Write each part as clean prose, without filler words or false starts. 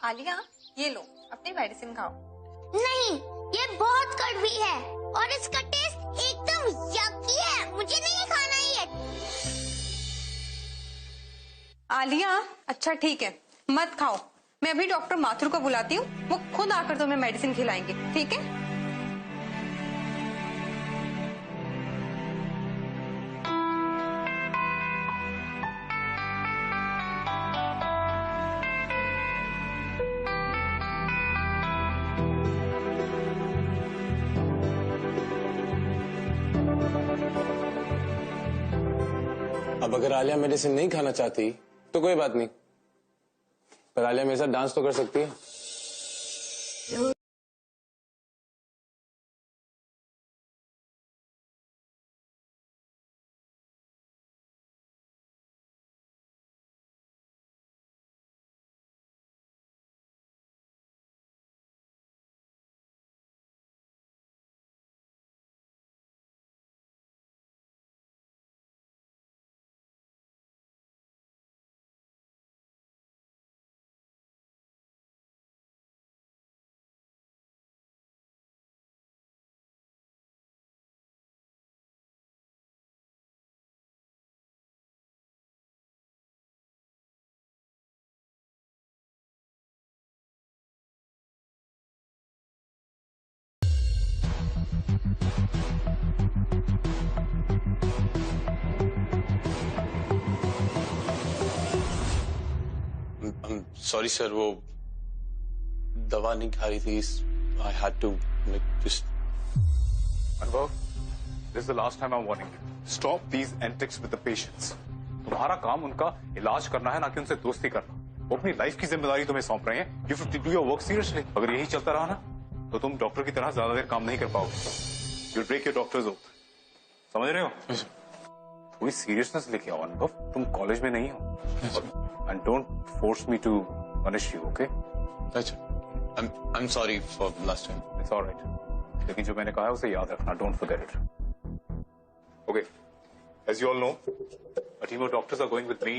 आलिया, ये लो अपनी मेडिसिन खाओ। नहीं, ये बहुत कड़वी है और इसका टेस्ट एकदम यकी है, मुझे नहीं खाना ये। आलिया, अच्छा ठीक है, मत खाओ। मैं अभी डॉक्टर माथुर को बुलाती हूँ, वो खुद आकर तुम्हें मेडिसिन खिलाएंगे, ठीक है? अब अगर आलिया मेडिसिन नहीं खाना चाहती तो कोई बात नहीं, पर आलिया मेरे साथ डांस तो कर सकती है। सॉरी सर, वो दवा नहीं खा रही थी। I had to just. Anubhav, this is the last time I'm warning you. Stop these antics with the patients. तुम्हारा काम उनका इलाज करना है, ना कि उनसे दोस्ती करना। वो अपनी लाइफ की जिम्मेदारी तुम्हें सौंप रहे हैं। You have to do your work seriously. अगर यही चलता रहा ना, तो तुम डॉक्टर की तरह ज्यादा देर काम नहीं कर पाओगे। You'll break your doctor's oath. समझ रहे हो? थोड़ी सीरियसनेस लेके आओ अनुभव, तुम कॉलेज में नहीं हो। And don't force me to punish you, okay? अच्छा, I'm sorry for last time. It's all right. लेकिन जो मैंने कहा है उसे याद रखना, don't forget it. Okay. As you all know, a team of doctors are going with me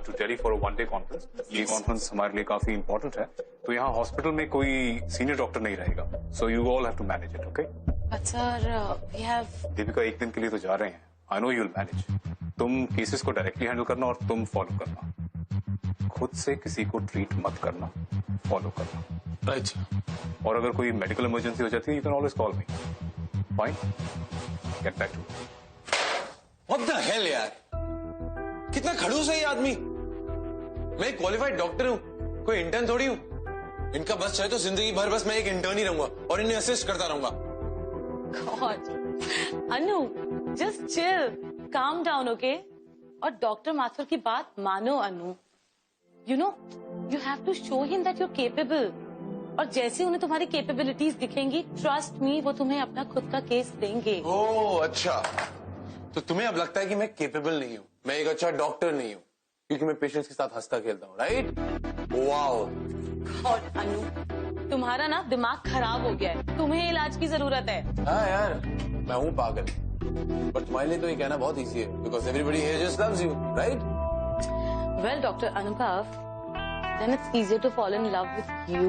to Delhi for a one-day conference. ये conference हमारे लिए काफी important है, तो यहाँ हॉस्पिटल में कोई सीनियर डॉक्टर नहीं रहेगा. So you all have to manage it, okay? But sir, we have. Deepika एक दिन के लिए तो जा रहे हैं. I know you'll manage. तुम केसेस को डायरेक्टली हैंडल करना और तुम फॉलो करना. खुद से किसी को ट्रीट मत करना, फॉलो करना। अच्छा। और अगर कोई मेडिकल इमरजेंसी हो जाती है, you can always call me. Fine, get back to. What the hell यार, कितना खड़ूस है ये आदमी। मैं एक क्वालिफाइड डॉक्टर हूँ, कोई इंटर्न थोड़ी हूँ। इनका बस चाहे तो जिंदगी भर बस मैं एक इंटर्न ही रहूंगा और इन्हें असिस्ट करता रहूंगा। God, अनु, just chill, calm down, okay? और डॉक्टर माथुर की बात मानो अनु। You know, you have to show him that you're capable. और जैसे उन्हें तुम्हारी कैपेबिलिटीज दिखेंगी, ट्रस्ट मी, वो तुम्हें अपना खुद का केस देंगे। ओह अच्छा, तो तुम्हें अब लगता है कि मैं केपेबल नहीं हूँ, मैं एक अच्छा डॉक्टर नहीं हूँ, क्योंकि मैं पेशेंट्स के साथ हंसता खेलता हूँ, राइट? वाओ। और अनु, तुम्हारा ना दिमाग खराब हो गया है, तुम्हें इलाज की जरूरत है। हाँ यार, मैं हूँ पागल, पर तुम्हारे लिए तो ये कहना बहुत इजी है, because everybody here just loves you, right? Well, Dr. Anubhav, then it's easier to fall in love with you.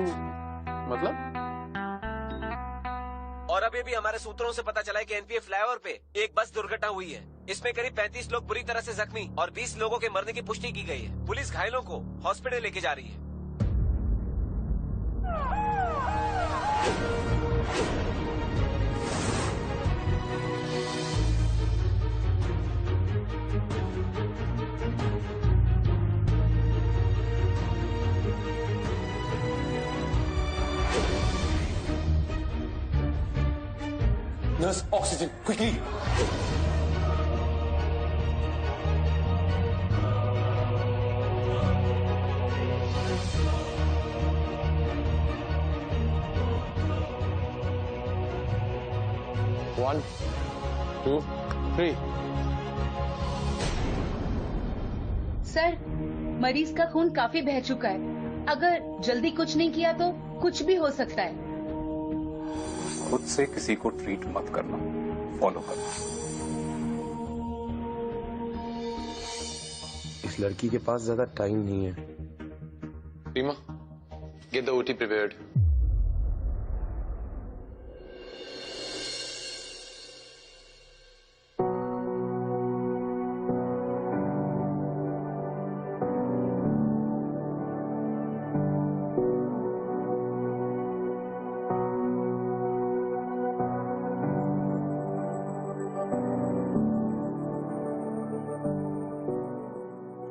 मतलब? और अभी भी हमारे सूत्रों से पता चला है कि एनपीए फ्लाईओवर पे एक बस दुर्घटना हुई है। इसमें करीब 35 लोग बुरी तरह से जख्मी और 20 लोगों के मरने की पुष्टि की गई है। पुलिस घायलों को हॉस्पिटल लेके जा रही है। Nurse, oxygen, quickly! One, two, three. Sir, मरीज का खून काफी बह चुका है। अगर जल्दी कुछ नहीं किया तो कुछ भी हो सकता है। खुद से किसी को ट्रीट मत करना, फॉलो करना। इस लड़की के पास ज्यादा टाइम नहीं है। Reema, Get the OT prepared.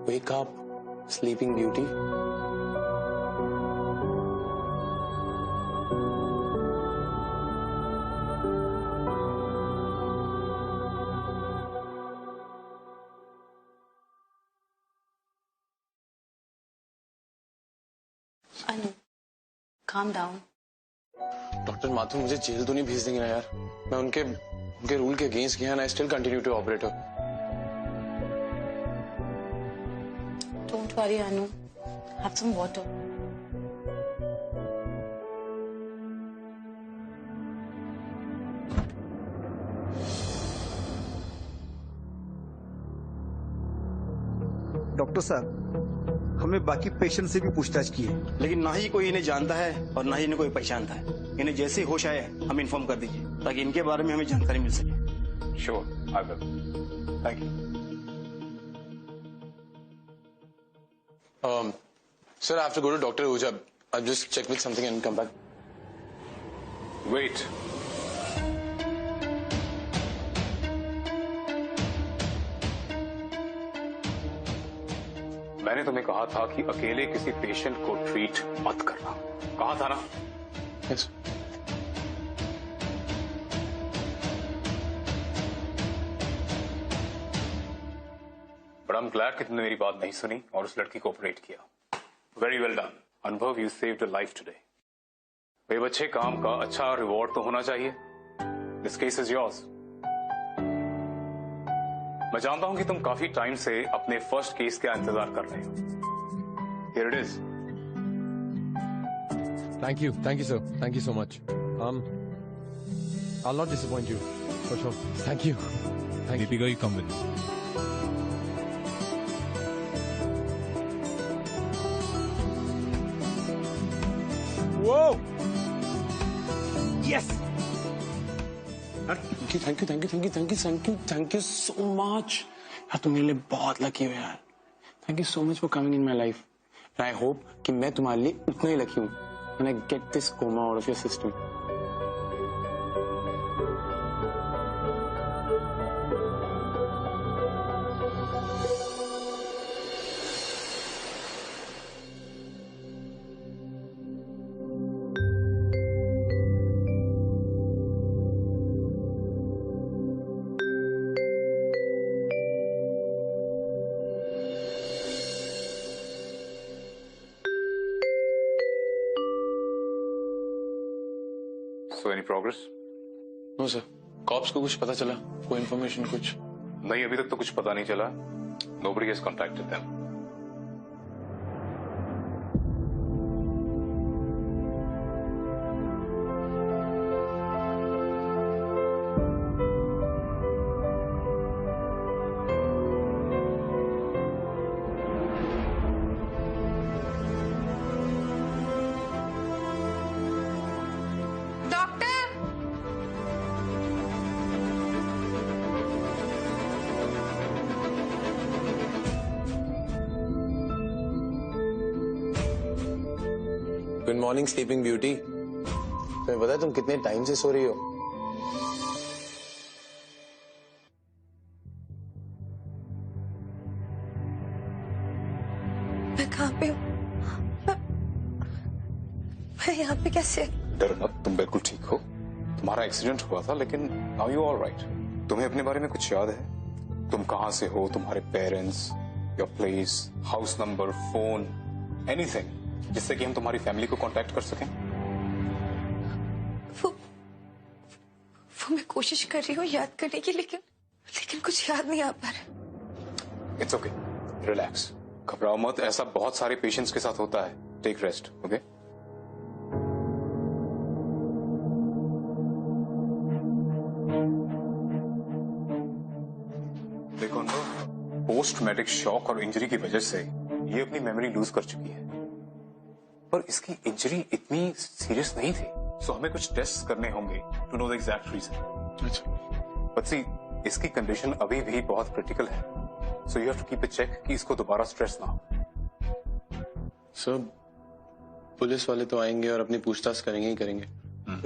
Wake up, sleeping beauty. Anu, calm down. Doctor Mathur मुझे जेल तो नहीं भेज देंगे ना यार? मैं उनके रूल के अगेंस्ट गया ना, I still continue to operate. Don't worry, Anu. Have some water. Doctor साहब, हमने बाकी पेशेंट से भी पूछताछ की है, लेकिन ना ही कोई इन्हें जानता है और ना ही इन्हें कोई पहचानता है. इन्हें जैसे ही होश आए हम इन्फॉर्म कर दीजिए ताकि इनके बारे में हमें जानकारी मिल सके. Sure, I will. Thank you. Sir, I have to go to Dr. Ahuja. I'll just check with something and come back. Wait. मैंने तुम्हें कहा था कि अकेले किसी पेशेंट को ट्रीट मत करना. कहा था ना? Yes. But I'm glad कि तुमने मेरी बात नहीं सुनी और उस लड़की को ऑपरेट किया. Very well done. अनुभव, you saved a life today. बेबच्छे काम का अच्छा रिवॉर्ड तो होना चाहिए. This case is yours. मैं जानता हूं कि तुम काफी टाइम से अपने फर्स्ट केस का इंतजार कर रहे हो. Here it is. Thank you, sir. Thank you so much. I'll not disappoint you, for sure. Thank you. Deepika, you come with me. Whoa! Yes! Thank you so much. यार तुम मेरे लिए बहुत लकी हो यार. Thank you so much for coming in my life. And I hope कि मैं तुम्हारे लिए उतना ही लकी हूँ. And I get this coma out of your system. So any progress? No sir. Cops को कुछ पता चला? कोई information कुछ? नहीं, अभी तक तो कुछ पता नहीं चला. Nobody has contacted them. Good morning sleeping beauty. तुम्हें पता है तुम कितने टाइम से सो रही हो? मैं कहाँ पे हूँ? मैं यहाँ पे कैसे? डर मत, तुम बिल्कुल ठीक हो. तुम्हारा एक्सीडेंट हुआ था लेकिन नाउ यू ऑल राइट. तुम्हें अपने बारे में कुछ याद है? तुम कहाँ से हो, तुम्हारे parents, your place, house number, phone, anything जिससे कि हम तुम्हारी फैमिली को कांटेक्ट कर सकें. वो मैं कोशिश कर रही हूँ याद करने की, लेकिन कुछ याद नहीं आ पा रहा. इट्स ओके, रिलैक्स, घबराओ मत. ऐसा बहुत सारे पेशेंट्स के साथ होता है. Take rest. ओके. देखो ना, पोस्ट ट्रॉमेटिक शॉक और इंजरी की वजह से ये अपनी मेमोरी लूज कर चुकी है. पर इसकी इंजरी इतनी सीरियस नहीं थी, सो हमें कुछ टेस्ट करने होंगे to know the exact reason. अच्छा। बट सी, इसकी कंडीशन अभी भी बहुत क्रिटिकल है, so you have to keep a check कि इसको दोबारा स्ट्रेस ना हो। सर, पुलिस वाले तो आएंगे और अपनी पूछताछ करेंगे ही करेंगे।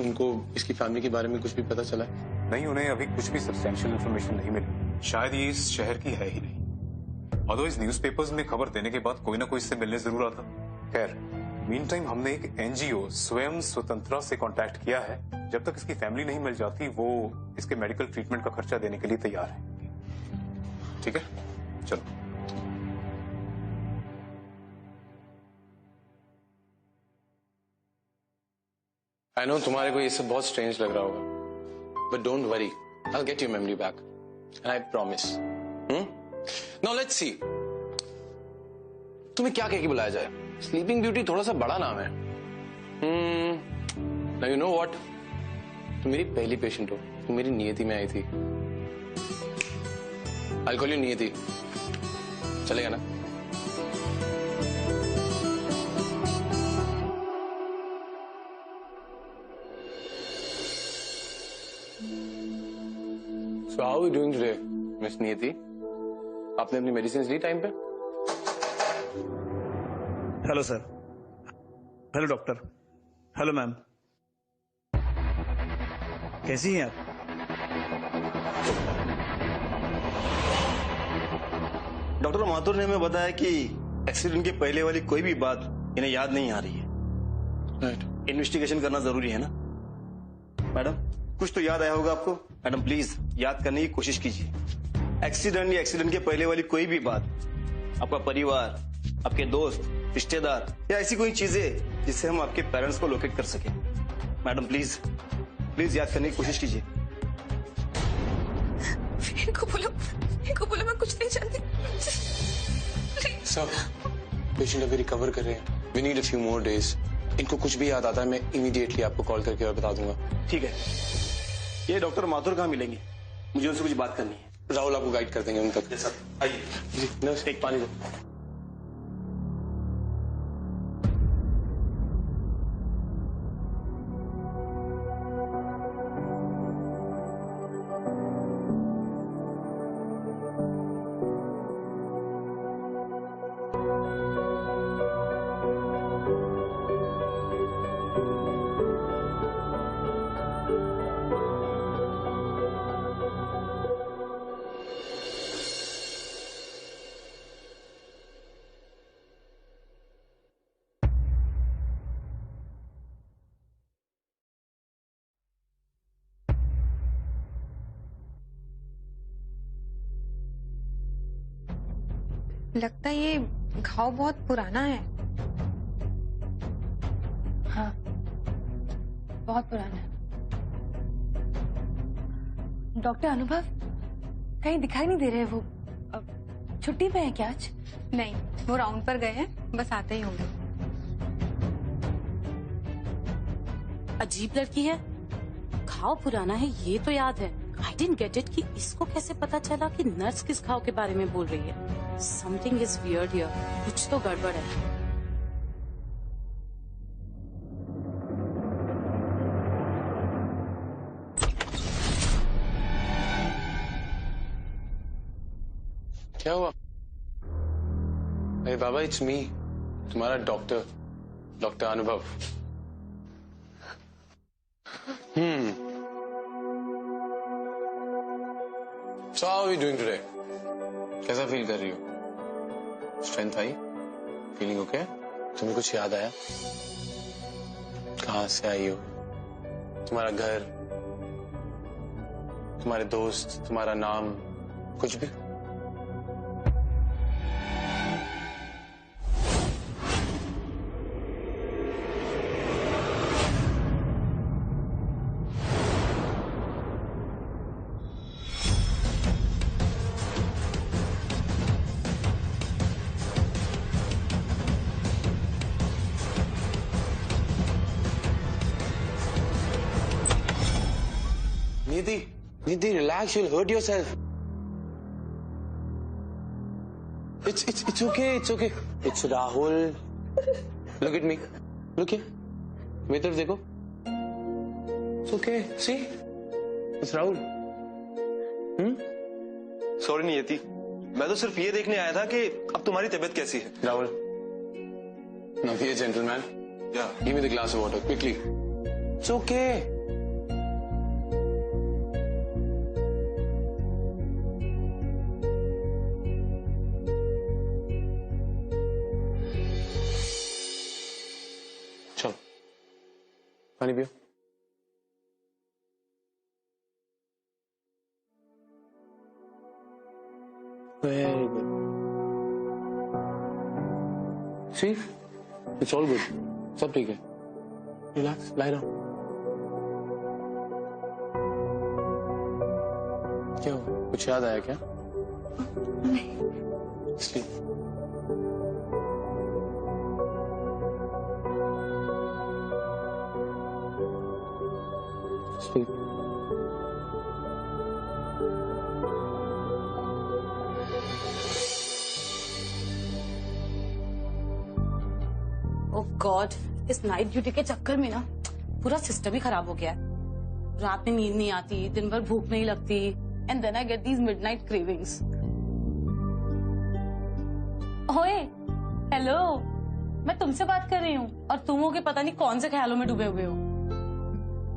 उनको इसकी फैमिली के बारे में कुछ भी पता चला है? नहीं, उन्हें अभी कुछ भी सब्सटेंशियल इंफॉर्मेशन नहीं मिली। शायद ये इस शहर की है ही नहीं। अदरवाइज न्यूज़पेपर्स में खबर देने के बाद कोई ना कोई इससे मिलने जरूर आता। खैर, मीन टाइम हमने एक एनजीओ स्वयं स्वतंत्रता से कांटेक्ट किया है। जब तक इसकी फैमिली नहीं मिल जाती, वो इसके मेडिकल ट्रीटमेंट का खर्चा देने के लिए तैयार है। ठीक है, चलो। आई नो तुम्हारे को ये सब बहुत स्ट्रेंज लग रहा होगा, but don't worry, I will get your memory back and I promise. Now let's see, तुम्हें क्या कह के बुलाया जाए? स्लीपिंग ब्यूटी थोड़ा सा बड़ा नाम है। नाउ यू नो व्हाट, तुम मेरी पहली पेशेंट हो, तुम मेरी नियति में आई थी। आई विल कॉल यू नियति, चलेगा ना? So how are you doing today, Miss नियति? आपने अपनी मेडिसिन ली टाइम पे? Hello sir. Hello doctor. Hello ma'am. कैसी हैं आप? डॉक्टर माथुर ने हमें बताया कि एक्सीडेंट के पहले वाली कोई भी बात इन्हें याद नहीं आ रही है। राइट। इन्वेस्टिगेशन करना जरूरी है ना? मैडम, कुछ तो याद आया होगा आपको। मैडम प्लीज याद करने की कोशिश कीजिए। एक्सीडेंट या एक्सीडेंट के पहले वाली कोई भी बात, आपका परिवार, आपके दोस्त, रिश्तेदार या ऐसी कोई चीजें जिससे हम आपके पेरेंट्स को लोकेट कर सके। मैडम प्लीज प्लीज याद करने की कोशिश कीजिए। इनको बोलो मैं कुछ नहीं जानती। सर, पेशेंट अभी रिकवर कर रहे हैं। We need a few more days. इनको कुछ भी याद आता है, मैं इमीडिएटली आपको कॉल करके और बता दूंगा। ठीक है। ये डॉक्टर माथुर कहाँ मिलेंगे? मुझे उनसे कुछ बात करनी है। राहुल आपको गाइड कर देंगे उन तक। सर आइए। जी, नर्स एक पानी दो। लगता है ये घाव बहुत पुराना है। हाँ, बहुत पुराना है। डॉक्टर अनुभव कहीं दिखाई नहीं दे रहे। वो छुट्टी पे है क्या आज? नहीं, वो राउंड पर गए हैं, बस आते ही होंगे। अजीब लड़की है, घाव पुराना है ये तो याद है। आई डिडंट गेट इट कि इसको कैसे पता चला कि नर्स किस घाव के बारे में बोल रही है। समथिंग इज वियर्ड हियर, कुछ तो गड़बड़ है। क्या हुआ? अरे बाबा, इट्स मी, तुम्हारा डॉक्टर अनुभव। So how are you doing today? कैसा फील कर रही हो? स्ट्रेंथ आई? Feeling okay? तुम्हें कुछ याद आया? कहाँ से आई हो? तुम्हारा घर, तुम्हारे दोस्त, तुम्हारा नाम, कुछ भी? Nidhi, relax. You'll hurt yourself. It's okay. It's okay. It's Rahul. Look at me. Look here, मेरी तरफ देखो। It's okay, see it's Rahul. Sorry नियति, मैं तो सिर्फ ये देखने आया था कि अब तुम्हारी तबीयत कैसी है। Rahul, now here gentleman, give me the glass of water quickly. It's okay. चलो पानी पियो। Very good. See, it's all good. सब ठीक है। Relax, lie down. क्यों? कुछ याद आया क्या? नहीं। Sleep. Sleep. ओह गॉड, इस नाइट ड्यूटी के चक्कर में ना पूरा सिस्टम ही खराब हो गया है। रात में नींद नहीं आती, दिन भर भूख नहीं लगती, and then I get these midnight cravings. ओए, हेलो, मैं तुमसे बात कर रही हूँ और तुम हो के पता नहीं कौन से ख्यालों में डूबे हुए हो।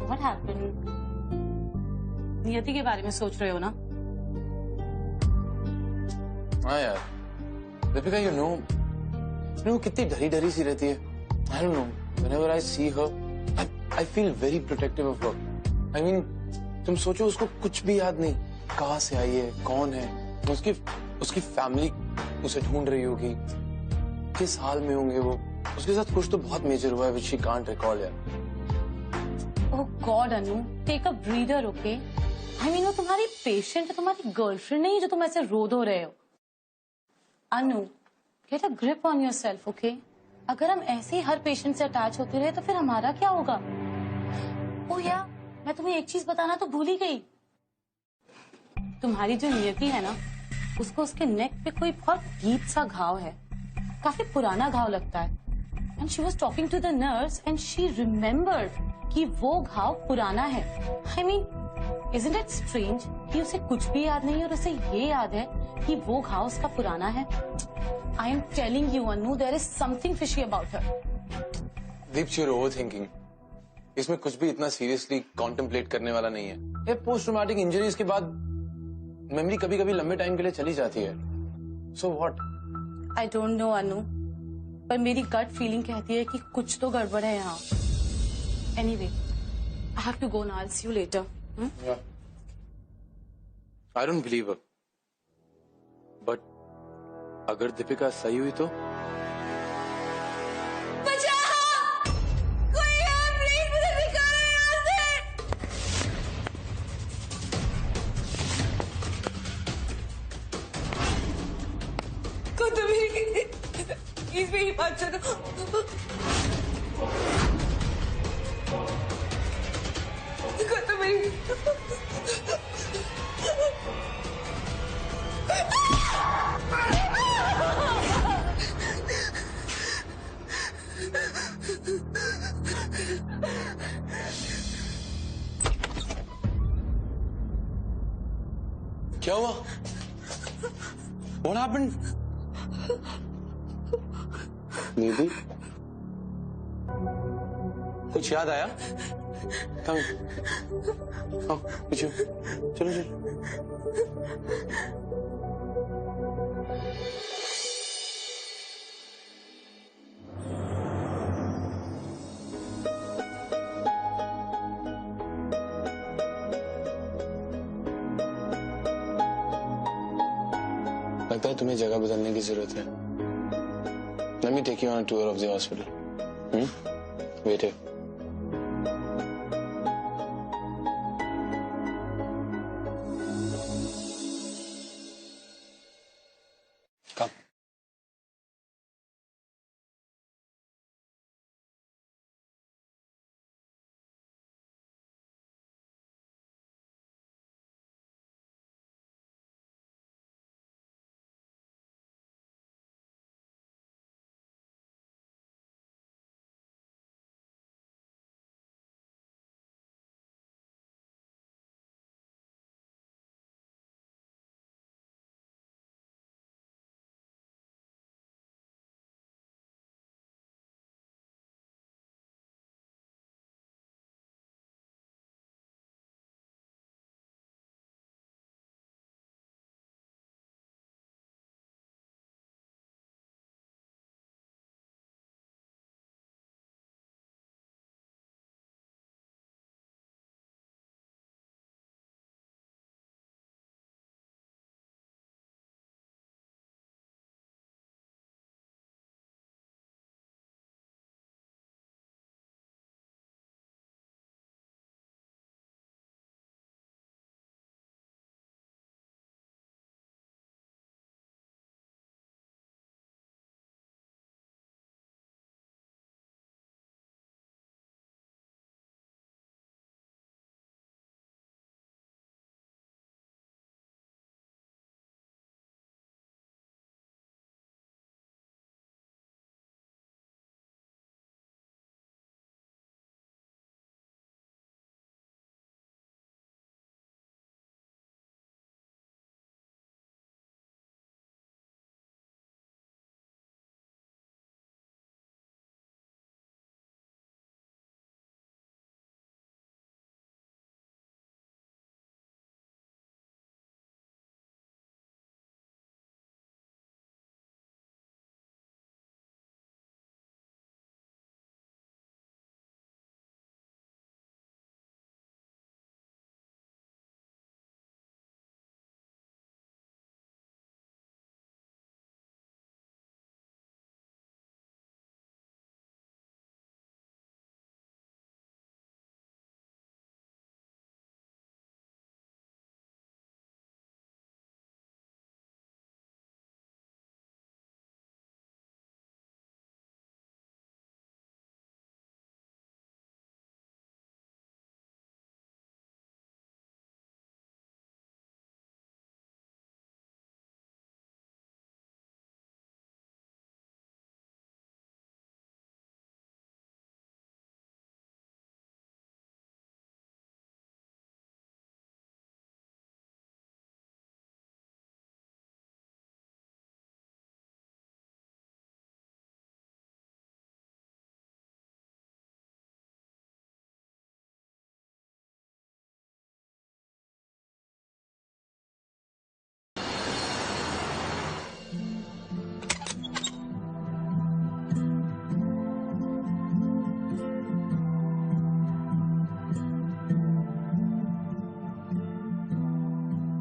What happened? नियति के बारे में सोच रहे हो ना? हाँ यार, दीपिका, you know कितनी डरी डरी सी रहती है। I don't know. Whenever I see her, I feel very protective of her. I mean, तुम सोचो उसको कुछ भी याद नहीं, कहाँ से आई है, कौन है, उसकी फैमिली उसे ढूंढ रही होगी, किस हाल में होंगे वो, उसके साथ कुछ तो बहुत मेजर हुआ है which she can't recall यार। Oh God Anu, take a breather, okay? I mean वो तुम्हारी पेशेंट है, तुम्हारी गर्लफ्रेंड नहीं जो तुम ऐसे रो धो रहे हो। Anu, get a grip on yourself, okay? अगर हम ऐसे ही हर पेशेंट से अटैच होते रहे तो फिर हमारा क्या होगा? ओह यार, मैं तुम्हें एक चीज बताना तो भूल ही गई। तुम्हारी जो नियति है ना, उसको उसके नेक पे कोई बहुत डीप सा घाव है, काफी पुराना घाव लगता है। And she was talking to the nurse and she remembered कि वो घाव पुराना है। I mean, isn't it strange कि उसे कुछ भी याद नहीं और उसे ये याद है कि वो घाव उसका पुराना है। I am telling you, Anu, there is something fishy about her. Deep, you're overthinking. इसमें कुछ भी इतना सीरियसली कॉन्टेम्पलेट करने वाला नहीं है। ये पोस्ट ट्रॉमेटिक इंजरीज के बाद मेमोरी कभी-कभी लंबे टाइम के लिए चली जाती है। So what? I don't know, Anu, पर मेरी गट फीलिंग कहती है कि कुछ तो गड़बड़ है यहाँ। Anyway, I have to go now. I'll see you later. Yeah. I don't believe her. But अगर दीपिका सही हुई तो? प्लीज मेरी बात सुनो। क्या हुआ? What happened? नीति, कुछ याद आया? Come here. आओ, पीछे। चलो चलो। लगता है तुम्हें जगह बदलने की जरूरत है। Let me take you on a tour of the hospital. Wait here. Come.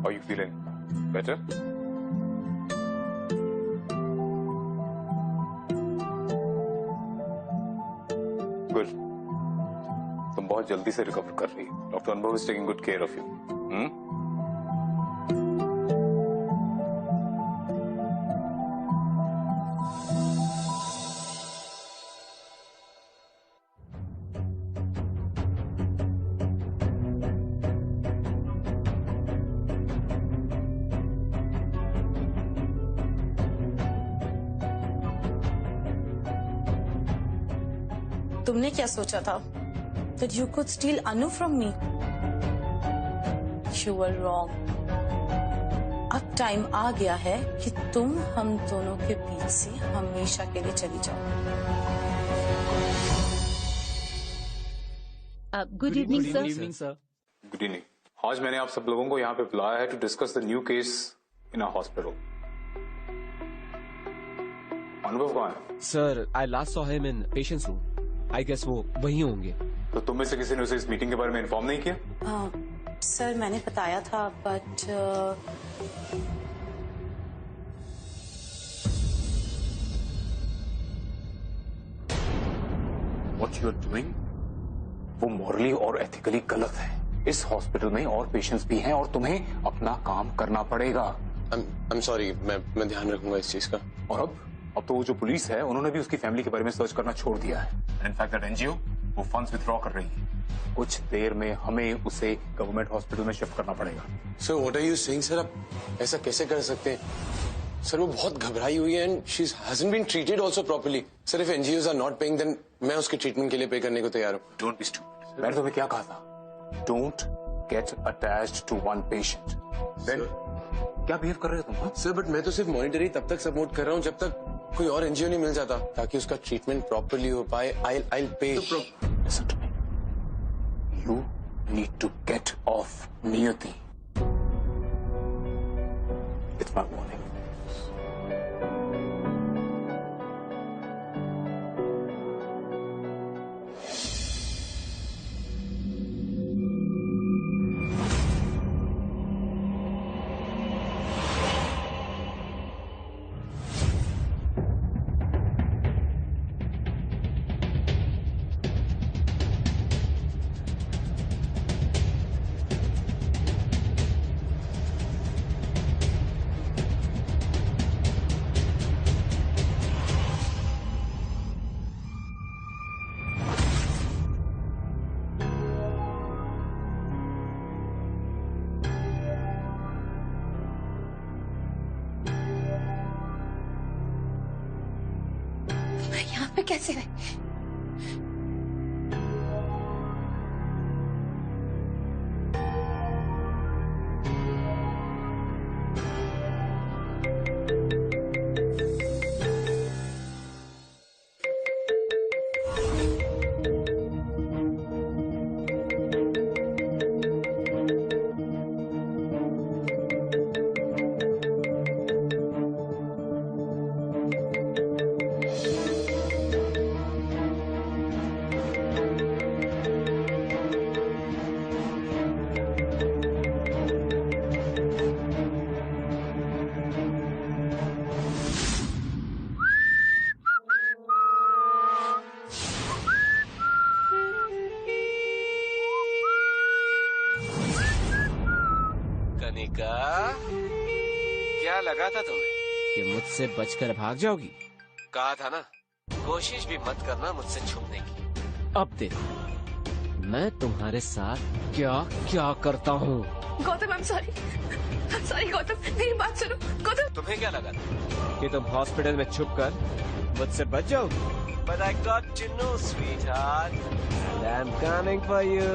How you feeling? Better? Good. तुम बहुत जल्दी से रिकवर कर रही हो. डॉक्टर अनुभव is taking good care of you. तुमने क्या सोचा था? That you could steal Anu from me? You were wrong. अब टाइम आ गया है कि तुम हम दोनों के बीच से हमेशा के लिए चली जाओ. Good evening sir. Good evening. आज मैंने आप सब लोगों को यहाँ पे बुलाया है to discuss the new case in our hospital. Anubhav कहाँ है? Sir, I last saw him in patient's room. I guess वो वहीं होंगे. तो तुम में से किसी ने उसे इस मीटिंग के बारे में इन्फॉर्म नहीं किया? सर मैंने बताया था but What you are doing वो मॉरली और एथिकली गलत है. इस हॉस्पिटल में और पेशेंट्स भी हैं और तुम्हें अपना काम करना पड़ेगा. I'm sorry, मैं ध्यान रखूंगा इस चीज का. और अब तो वो जो पुलिस है उन्होंने भी उसकी फैमिली के बारे में सर्च करना छोड़ दिया है. इनफैक्ट दैट एनजीओ वो फंड्स विथड्रॉ कर रही है. कुछ देर में हमें उसे गवर्नमेंट हॉस्पिटल में शिफ्ट करना पड़ेगा. Sir what are you saying sir? आप ऐसा कैसे कर सकते हैं? सर वो बहुत घबराई हुई है and she hasn't been treated also properly. Sir if NGOs are not paying then मैं उसके ट्रीटमेंट के लिए पे करने को तैयार हूँ. Don't be stupid. मैंने तुम्हें क्या कहा था? Don't get attached to one patient. Then क्या बिहेव कर रहे हो तुम? सर बट मैं तो सिर्फ मॉनिटरी तब तक सपोर्ट कर रहा हूँ जब तक कोई और एनजीओ नहीं मिल जाता ताकि उसका ट्रीटमेंट प्रॉपर्ली हो पाए. आई पे. Listen to me. You need to get off Niyati. It's my warning. यहाँ पे कैसे है? कनिका, क्या लगा था तुम्हें कि मुझसे बचकर भाग जाओगी? कहा था ना, कोशिश भी मत करना मुझसे छुपने की. अब देखो मैं तुम्हारे साथ क्या क्या करता हूँ. गौतम I'm sorry गौतम, मेरी बात सुनो. गौतम तुम्हें क्या लगा था कि तुम हॉस्पिटल में छुपकर मुझसे बच जाओगी? But I got to know, sweetheart. And I'm coming for you.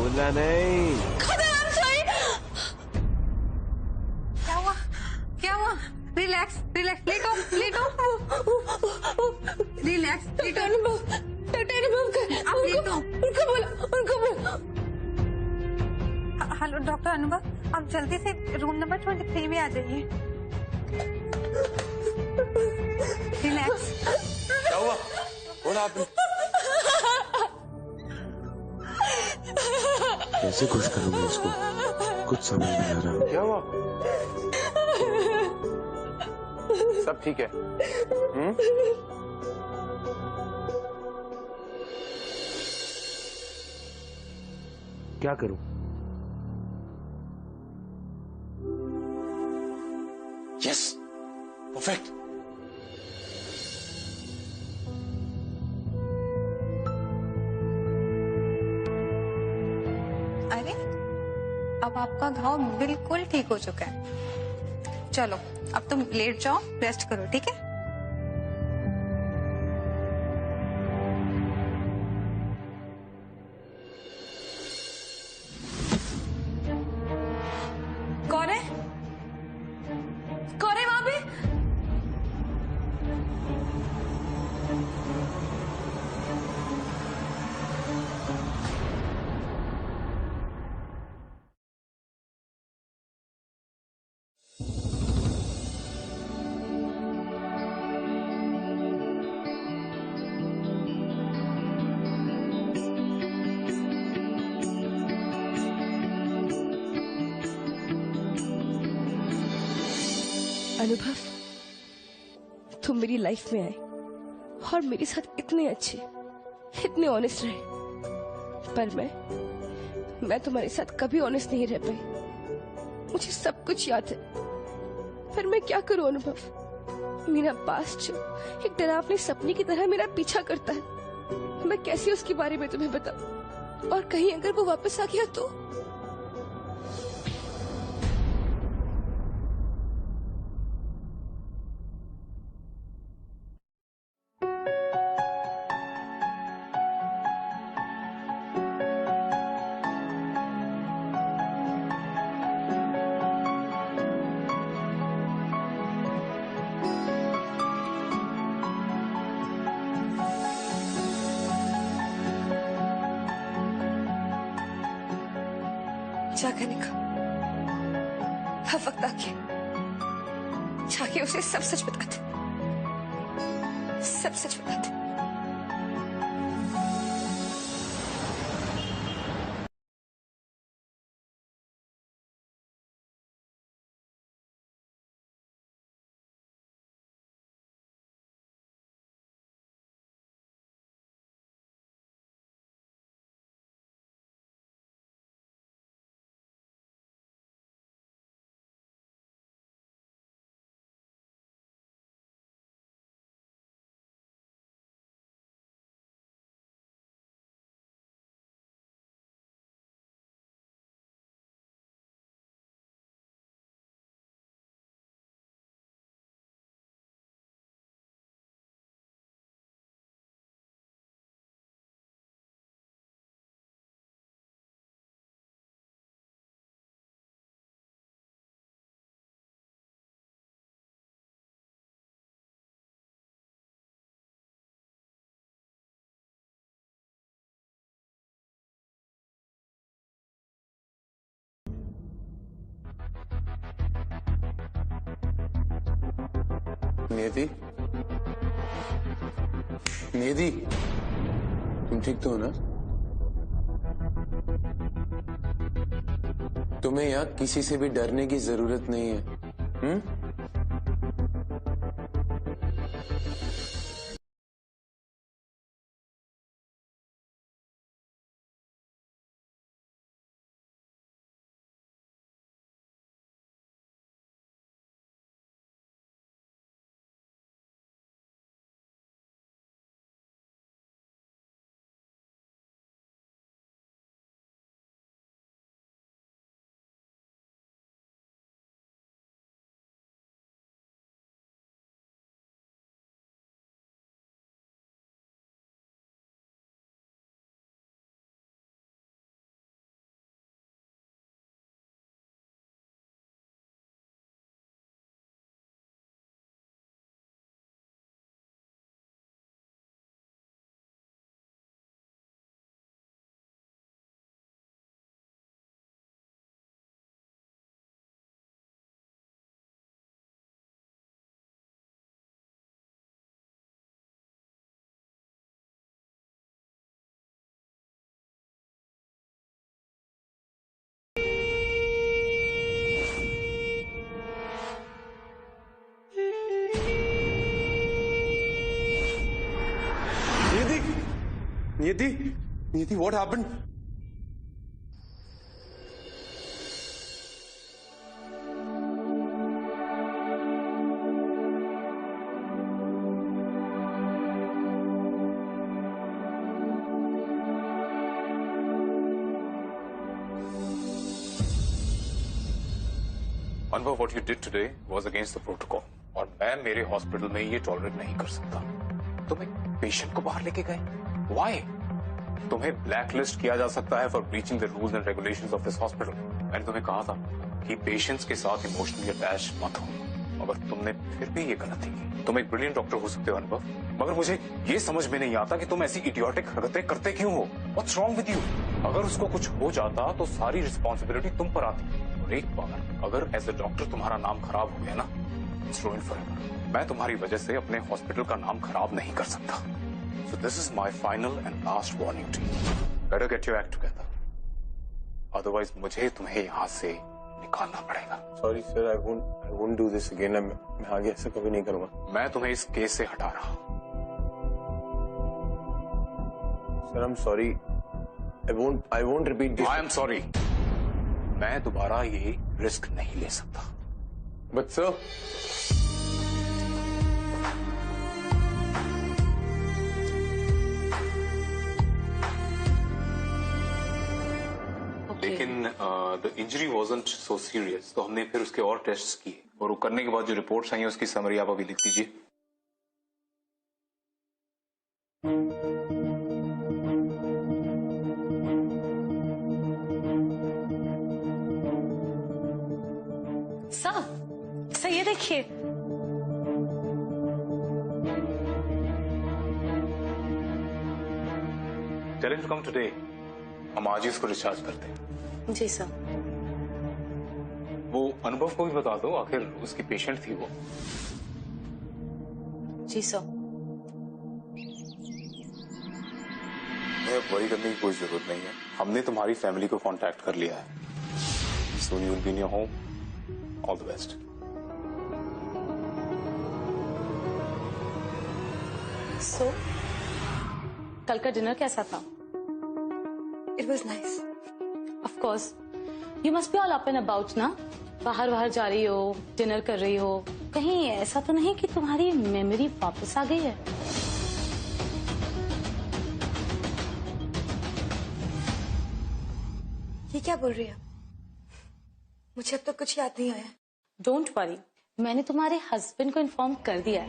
भूलना नहीं. I'm sorry. क्या हुआ? रिलैक्स, लेटो. रिलैक्स, लेटो. उनको बोलो. हेलो डॉक्टर अनुभव, आप जल्दी से रूम नंबर 23 में आ जाइए. रिलैक्स. क्या हुआ? What happened? कैसे खुश करूंगा इसको, कुछ समझ नहीं आ रहा। क्या हुआ? सब ठीक है? क्या करूं? Yes, perfect. अरे अब आपका घाव बिल्कुल ठीक हो चुका है। चलो अब तुम लेट जाओ, रेस्ट करो, ठीक है? कौन है? कौन है वहां पे? अनुभव, तुम मेरी लाइफ में आए और मेरे साथ इतने अच्छे, इतने ऑनेस्ट रहे, पर मैं तुम्हारे साथ कभी ऑनेस्ट नहीं रह पाई। मुझे सब कुछ याद है, पर मैं क्या करूं अनुभव? मेरा पास्ट जो एक डरावने सपने की तरह मेरा पीछा करता है, मैं कैसे उसके बारे में तुम्हें बताऊं? और कहीं अगर वो वापस आ गया तो? क्या करने का? अब वक्त आ गया, जाके उसे सब सच बता दे, सब सच बता दे। नियति, नियति, तुम ठीक तो हो ना? तुम्हें यहाँ किसी से भी डरने की जरूरत नहीं है। नियति, नियति, what happened? अनुभव, what you did today was against the protocol. और मैं मेरे हॉस्पिटल में ये टॉलरेट नहीं कर सकता। तुम एक पेशेंट को बाहर लेके गए, Why? तुम्हें ब्लैक लिस्ट किया जा सकता है for breaching the rules and regulations of this hospital. मैंने तुम्हें कहा था कि पेशेंट्स के साथ इमोशनली अटैच मत हो, मगर तुमने फिर भी ये गलती की। तुम एक ब्रिलियंट डॉक्टर हो सकते हो अनुभव, मगर मुझे ये समझ में नहीं आता कि तुम ऐसी इडियोटिक हरकतें करते क्यों हो। What's wrong with you? अगर उसको कुछ हो जाता तो सारी रिस्पॉन्सिबिलिटी तुम पर आती। और एक बार अगर एज ए डॉक्टर तुम्हारा नाम खराब हो गया ना, इट्स रुइन्ड फॉरएवर। मैं तुम्हारी वजह से अपने हॉस्पिटल का नाम खराब नहीं कर सकता। So this is my final and last warning to you. Better get your act together. Otherwise, मुझे तुम्हें यहाँ से निकालना पड़ेगा। Sorry sir, I won't do this again. मैं आगे ऐसा कभी नहीं करूँगा। मैं तुम्हें इस केस से हटा रहा हूँ। Sir, I'm sorry. I won't repeat this. I am sorry. मैं दोबारा ये रिस्क नहीं ले सकता। But sir. लेकिन the injury wasn't so serious, तो हमने फिर उसके और टेस्ट्स किए और वो करने के बाद जो रिपोर्ट्स आई हैं उसकी समरी आप अभी लिख दीजिए। सर ये देखिए, tell him to come today. हम आज ही उसको डिस्चार्ज करते हैं। जी सर। वो अनुभव को भी बता दो, आखिर उसकी पेशेंट थी वो। जी सर। वरी करने की कोई जरूरत नहीं है, हमने तुम्हारी फैमिली को कांटेक्ट कर लिया है। Soon you will be in your home. All the best. So, कल का डिनर कैसा था? It was nice. Of course. You must be all up and about ना? बाहर जा रही हो, डिनर कर रही हो, कहीं ऐसा तो नहीं कि तुम्हारी मेमोरी वापस आ गई है? ये क्या बोल रही है? मुझे अब तक कुछ याद नहीं आया। डोंट वरी, मैंने तुम्हारे हस्बैंड को इन्फॉर्म कर दिया है।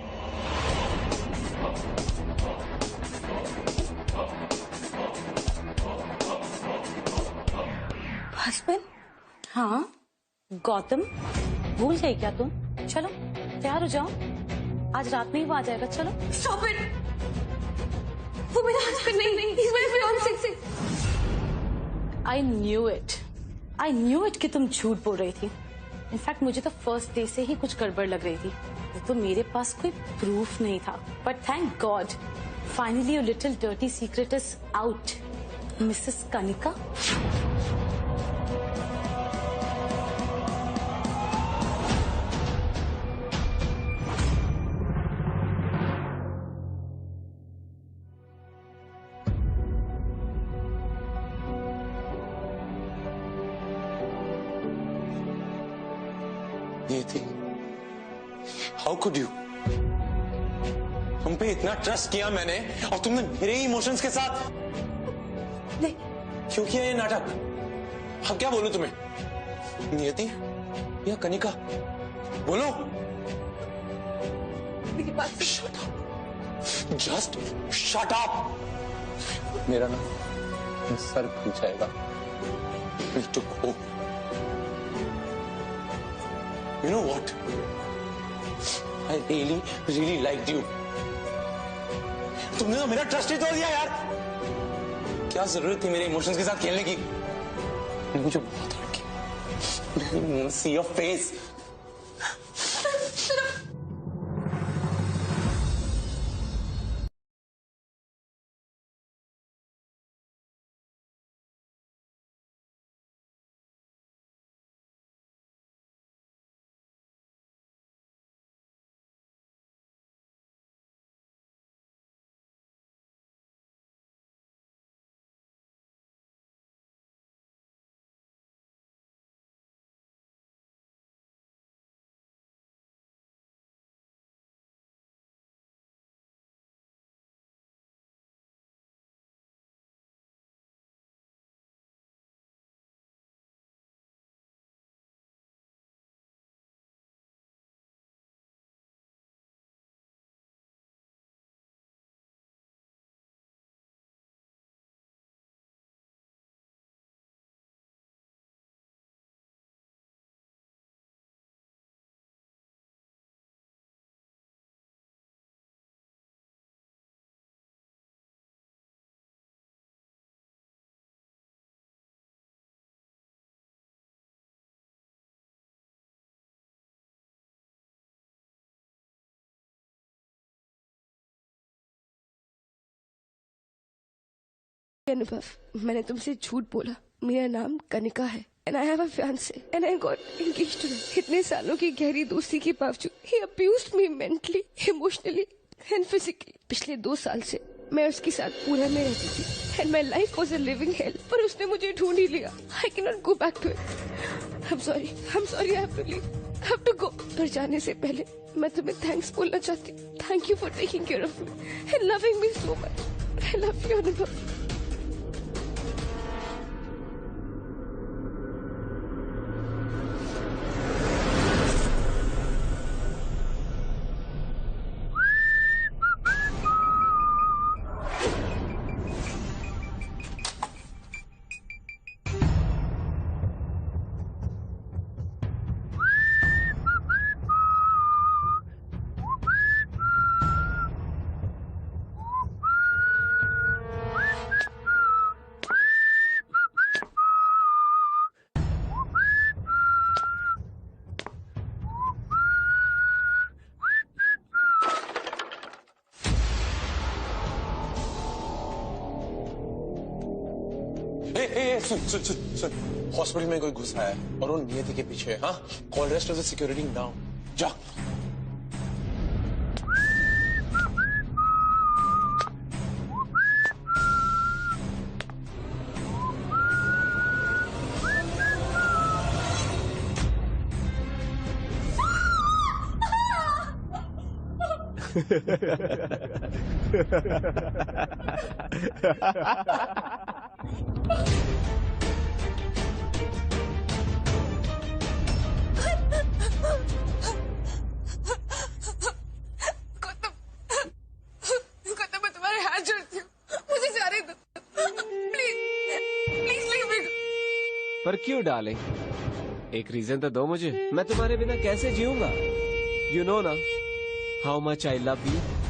हस्बैंड? हाँ, गौतम, भूल गई क्या तुम? चलो तैयार हो जाओ, आज रात में ही वो आ जाएगा। चलो। Stop it! वो मेरा हस्बैंड नहीं, he's my fiancé। I knew it कि तुम झूठ बोल रही थी। इनफैक्ट मुझे तो फर्स्ट डे से ही कुछ गड़बड़ लग रही थी। तो मेरे पास कोई प्रूफ नहीं था, but thank God finally your little dirty secret is out, Mrs Kanika. ये थी। How could you? तुम पे इतना ट्रस्ट किया मैंने और तुमने मेरे इमोशंस के साथ नहीं। क्यों किया ये नाटक? अब क्या बोलूं तुम्हें? नियति या कनिका? बोलो। मेरी बात Shut up. Just shut up. मेरा ना सर फूल जाएगा। We took hope. You know what? I really liked you. तुमने तो मेरा ट्रस्ट ही तोड़ दिया यार। क्या जरूरत थी मेरे इमोशंस के साथ खेलने की? मुझे बहुत हर्ट किया। See your face. अनुभव, मैंने तुमसे झूठ बोला। मेरा नाम कनिका है and I have a fiance and I got engaged to him. इतने सालों की गहरी दोस्ती के बावजूद he abused me mentally, emotionally and physically. पिछले 2 साल से मैं उसके साथ पूरा में रहती थी and my life was a living hell, पर उसने मुझे ढूंढ ही लिया। I can not go back to it. I am sorry, I have to leave, I have to go. पर जाने से पहले मैं तुम्हें थैंक्स बोलना चाहती हूँ। Thank you for taking care of me and loving me so much. I love you अनुभव। सुन, हॉस्पिटल में कोई घुसा है और वो नियति के पीछे है। हाँ, call rest of the security now. जा। पर क्यों डालें? एक रीजन तो दो मुझे, मैं तुम्हारे बिना कैसे जीऊंगा? यू नो ना how much I love you.